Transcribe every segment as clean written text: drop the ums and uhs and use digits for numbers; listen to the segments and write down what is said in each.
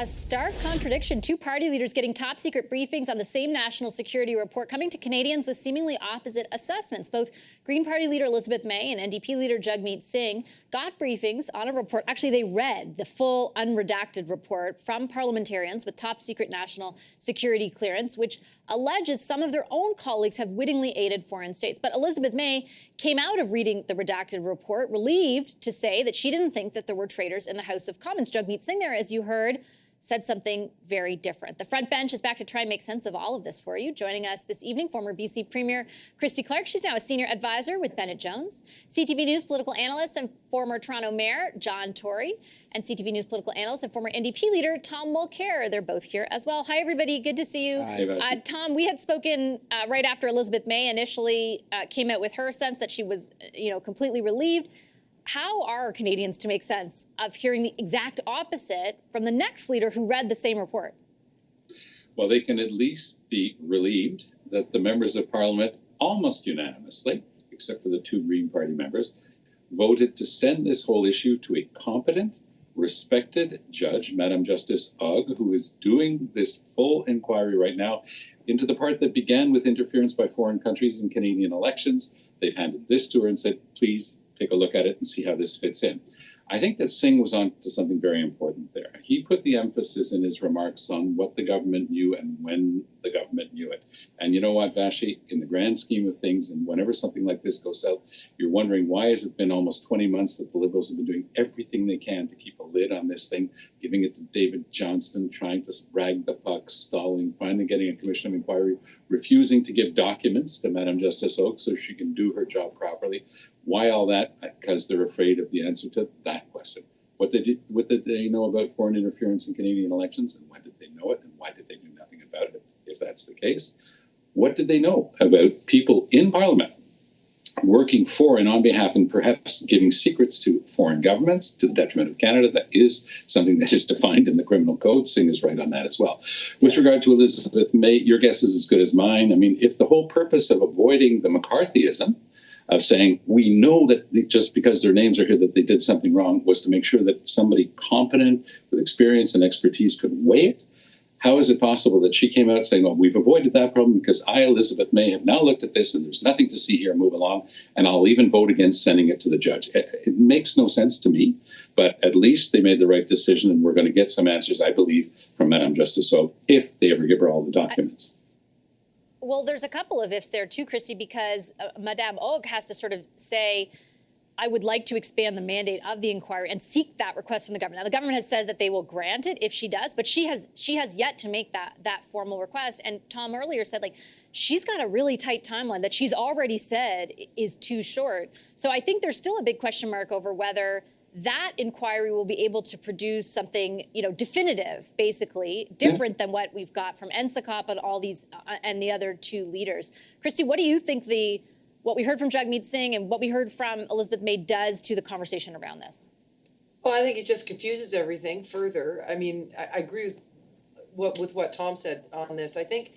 A stark contradiction. Two party leaders getting top secret briefings on the same national security report, coming to Canadians with seemingly opposite assessments. Both Green Party leader Elizabeth May and NDP leader Jagmeet Singh got briefings on a report. Actually, they read the full unredacted report from parliamentarians with top secret national security clearance, which alleges some of their own colleagues have wittingly aided foreign states. But Elizabeth May came out of reading the redacted report relieved to say that she didn't think that there were traitors in the House of Commons. Jagmeet Singh there, as you heard, said something very different. The front bench is back to try and make sense of all of this for you. Joining us this evening, former BC Premier Christy Clark. She's now a senior advisor with Bennett Jones. CTV News political analyst and former Toronto Mayor John Tory. And CTV News political analyst and former NDP leader Tom Mulcair. They're both here as well. Hi, everybody. Good to see you. Hi, Tom, we had spoken right after Elizabeth May initially came out with her sense that she was, completely relieved. How are Canadians to make sense of hearing the exact opposite from the next leader who read the same report? Well, they can at least be relieved that the members of Parliament almost unanimously, except for the two Green Party members, voted to send this whole issue to a competent, respected judge, Madam Justice Ogg, who is doing this full inquiry right now into the part that began with interference by foreign countries in Canadian elections. They've handed this to her and said, please take a look at it and see how this fits in. I think that Singh was on to something very important there. He put the emphasis in his remarks on what the government knew and when the government knew it. And you know what, Vassy, in the grand scheme of things, and whenever something like this goes out, you're wondering why has it been almost 20 months that the Liberals have been doing everything they can to keep a lid on this thing, giving it to David Johnston, trying to rag the puck, stalling, finally getting a commission of inquiry, refusing to give documents to Madam Justice Ogg so she can do her job properly. Why all that? Because they're afraid of the answer to that question. What did they know about foreign interference in Canadian elections, and when did they know it, and why did they do nothing about it, if that's the case? What did they know about people in Parliament working for and on behalf and perhaps giving secrets to foreign governments to the detriment of Canada? That is something that is defined in the criminal code. Singh is right on that as well. With regard to Elizabeth May, your guess is as good as mine. I mean, if the whole purpose of avoiding the McCarthyism of saying we know that just because their names are here that they did something wrong was to make sure that somebody competent with experience and expertise could weigh it, how is it possible that she came out saying, oh, we've avoided that problem because I, Elizabeth May, have now looked at this and there's nothing to see here, move along, and I'll even vote against sending it to the judge? It makes no sense to me, but at least they made the right decision, and we're going to get some answers, I believe, from Madame Justice Ogg if they ever give her all the documents. Well, there's a couple of ifs there too, Christy, because Madame Ogg has to sort of say, I would like to expand the mandate of the inquiry and seek that request from the government. Now, the government has said that they will grant it if she does, but she has yet to make that formal request. And Tom earlier said, she's got a really tight timeline that she's already said is too short. So I think there's still a big question mark over whether that inquiry will be able to produce something, definitive, basically, different than what we've got from NSICOP and all these and the other two leaders. Christy, what do you think what we heard from Jagmeet Singh and what we heard from Elizabeth May does to the conversation around this? Well, I think it just confuses everything further. I mean, I agree with what Tom said on this. I think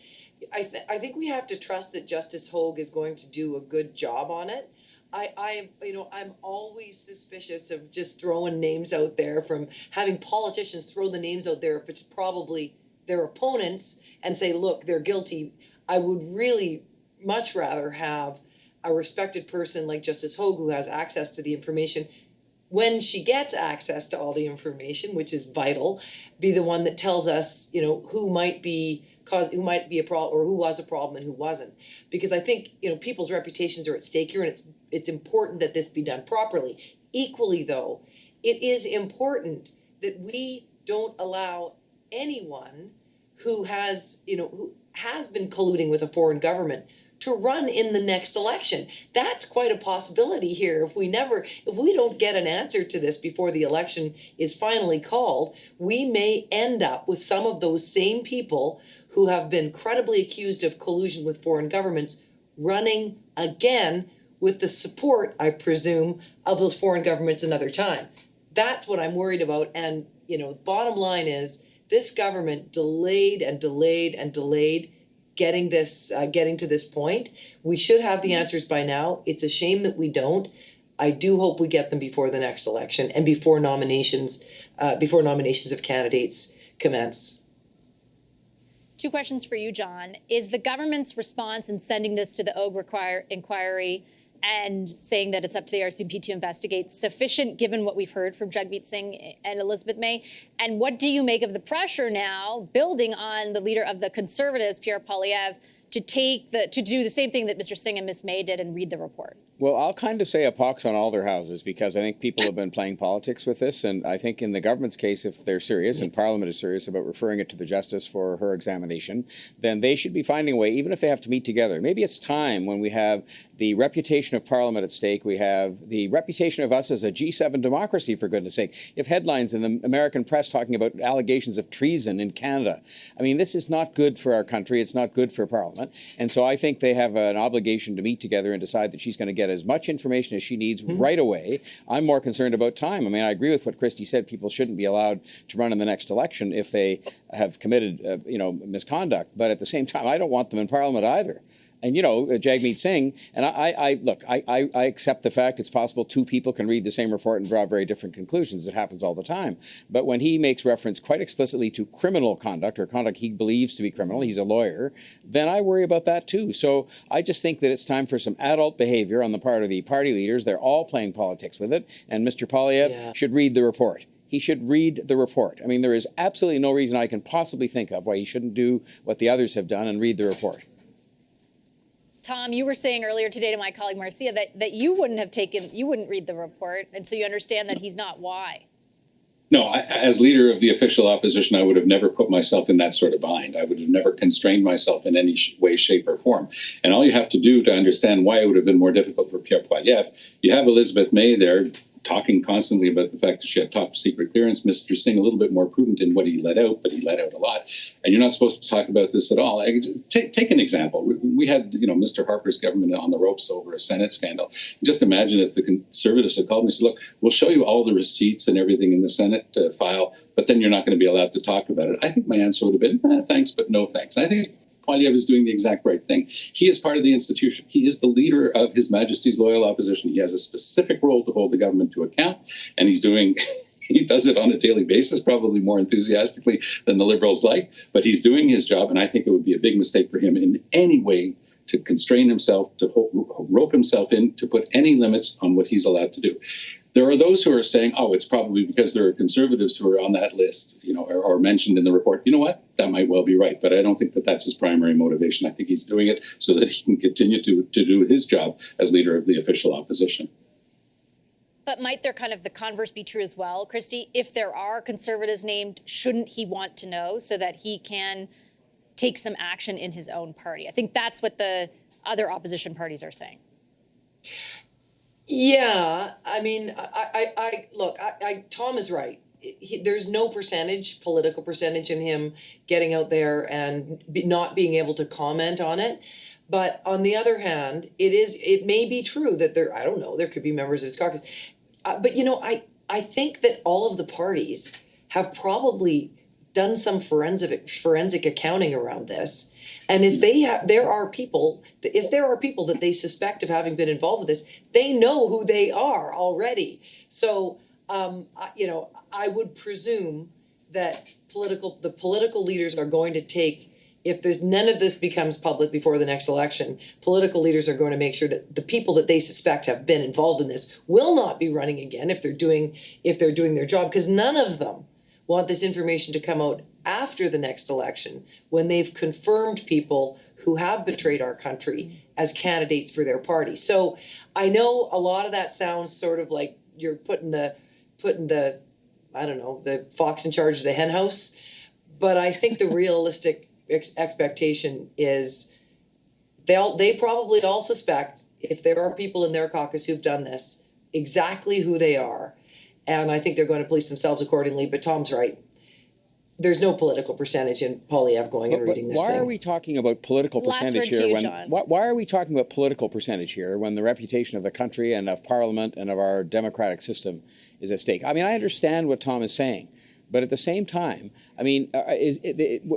we have to trust that Justice Ogg is going to do a good job on it. I'm always suspicious of just throwing names out there, from having politicians throw the names out there if it's probably their opponents and say, look, they're guilty. I would really much rather have a respected person like Justice Ogg, who has access to the information, when she gets access to all the information, which is vital, be the one that tells us, who might be a problem, or who was a problem and who wasn't. Because I think, people's reputations are at stake here, and it's important that this be done properly. Equally, though, it is important that we don't allow anyone who has been colluding with a foreign government to run in the next election. That's quite a possibility here. If we don't get an answer to this before the election is finally called, we may end up with some of those same people who have been credibly accused of collusion with foreign governments running again with the support, I presume, of those foreign governments another time. That's what I'm worried about. And, bottom line is this government delayed and delayed and delayed getting to this point. We should have the answers by now. It's a shame that we don't. I do hope we get them before the next election and before nominations of candidates commence. Two questions for you, John. Is the government's response in sending this to the OG inquiry and saying that it's up to the RCMP to investigate sufficient, given what we've heard from Jagmeet Singh and Elizabeth May? And what do you make of the pressure now building on the leader of the Conservatives, Pierre Poilievre, to do the same thing that Mr. Singh and Ms. May did and read the report? Well, I'll kind of say a pox on all their houses, because I think people have been playing politics with this. And I think in the government's case, if they're serious and Parliament is serious about referring it to the Justice for her examination, then they should be finding a way, even if they have to meet together. Maybe it's time, when we have the reputation of Parliament at stake, we have the reputation of us as a G7 democracy, for goodness sake. If headlines in the American press talking about allegations of treason in Canada, I mean, this is not good for our country. It's not good for Parliament. And so I think they have an obligation to meet together and decide that she's going to get as much information as she needs right away. I'm more concerned about time. I mean, I agree with what Christy said. People shouldn't be allowed to run in the next election if they have committed, misconduct. But at the same time, I don't want them in Parliament either. And, Jagmeet Singh, and I accept the fact it's possible two people can read the same report and draw very different conclusions. It happens all the time. But when he makes reference quite explicitly to criminal conduct, or conduct he believes to be criminal, he's a lawyer, then I worry about that too. So I just think that it's time for some adult behavior on the part of the party leaders. They're all playing politics with it. And Mr. Poilievre should read the report. He should read the report. I mean, there is absolutely no reason I can possibly think of why he shouldn't do what the others have done and read the report. Tom, you were saying earlier today to my colleague Marcia that you wouldn't read the report, and so you understand that he's not. Why? No, as leader of the official opposition, I would have never put myself in that sort of bind. I would have never constrained myself in any way, shape, or form. And all you have to do to understand why it would have been more difficult for Pierre Poilievre, you have Elizabeth May there talking constantly about the fact that she had top secret clearance. Mr. Singh a little bit more prudent in what he let out, but he let out a lot. And you're not supposed to talk about this at all. Take an example. We had, Mr. Harper's government on the ropes over a Senate scandal. Just imagine if the Conservatives had called me and said, look, we'll show you all the receipts and everything in the Senate file, but then you're not going to be allowed to talk about it. I think my answer would have been, thanks, but no thanks. I think Poilievre is doing the exact right thing. He is part of the institution. He is the leader of His Majesty's loyal opposition. He has a specific role to hold the government to account, and he does it on a daily basis, probably more enthusiastically than the Liberals like, but he's doing his job, and I think it would be a big mistake for him in any way to constrain himself, to rope himself in, to put any limits on what he's allowed to do. There are those who are saying, it's probably because there are Conservatives who are on that list, or mentioned in the report. You know what? That might well be right, but I don't think that that's his primary motivation. I think he's doing it so that he can continue to do his job as leader of the official opposition. But might there kind of the converse be true as well, Christy? If there are Conservatives named, shouldn't he want to know so that he can take some action in his own party? I think that's what the other opposition parties are saying. Yeah, I mean, look, Tom is right. There's no political percentage in him getting out there and not being able to comment on it. But on the other hand, it may be true that there could be members of his caucus. But I think that all of the parties have probably done some forensic accounting around this. And if there are people that they suspect of having been involved with this, they know who they are already. So, I would presume that the political leaders are going to take, if there's none of this becomes public before the next election, political leaders are going to make sure that the people that they suspect have been involved in this will not be running again if they're doing their job, because none of them want this information to come out after the next election when they've confirmed people who have betrayed our country as candidates for their party. So I know a lot of that sounds sort of like you're putting the the fox in charge of the hen house, but I think the realistic expectation is they probably all suspect, if there are people in their caucus who've done this, exactly who they are. And I think they're going to police themselves accordingly. But Tom's right. There's no political percentage in Poilievre going and reading this thing. Why are we talking about political percentage here? Why are we talking about political percentage here when the reputation of the country and of Parliament and of our democratic system is at stake? I mean, I understand what Tom is saying, But at the same time, I mean,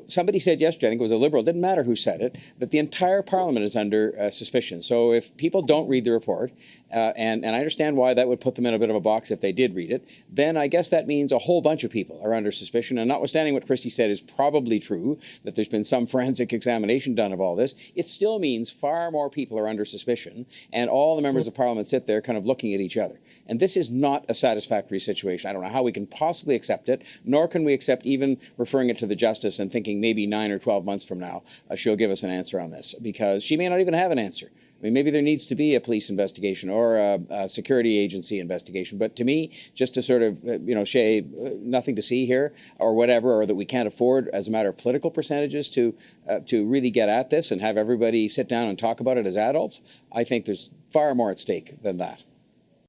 somebody said yesterday, I think it was a Liberal, didn't matter who said it, that the entire Parliament is under suspicion. So if people don't read the report, and I understand why that would put them in a bit of a box if they did read it, then I guess that means a whole bunch of people are under suspicion. And notwithstanding what Christy said is probably true, that there's been some forensic examination done of all this, it still means far more people are under suspicion, and all the members of Parliament sit there kind of looking at each other. And this is not a satisfactory situation. I don't know how we can possibly accept it, nor can we accept even referring it to the Justice and thinking maybe 9 or 12 months from now she'll give us an answer on this, because she may not even have an answer. I mean, maybe there needs to be a police investigation or a security agency investigation. But to me, just to sort of, say nothing to see here or whatever, or that we can't afford as a matter of political percentages to really get at this and have everybody sit down and talk about it as adults, I think there's far more at stake than that.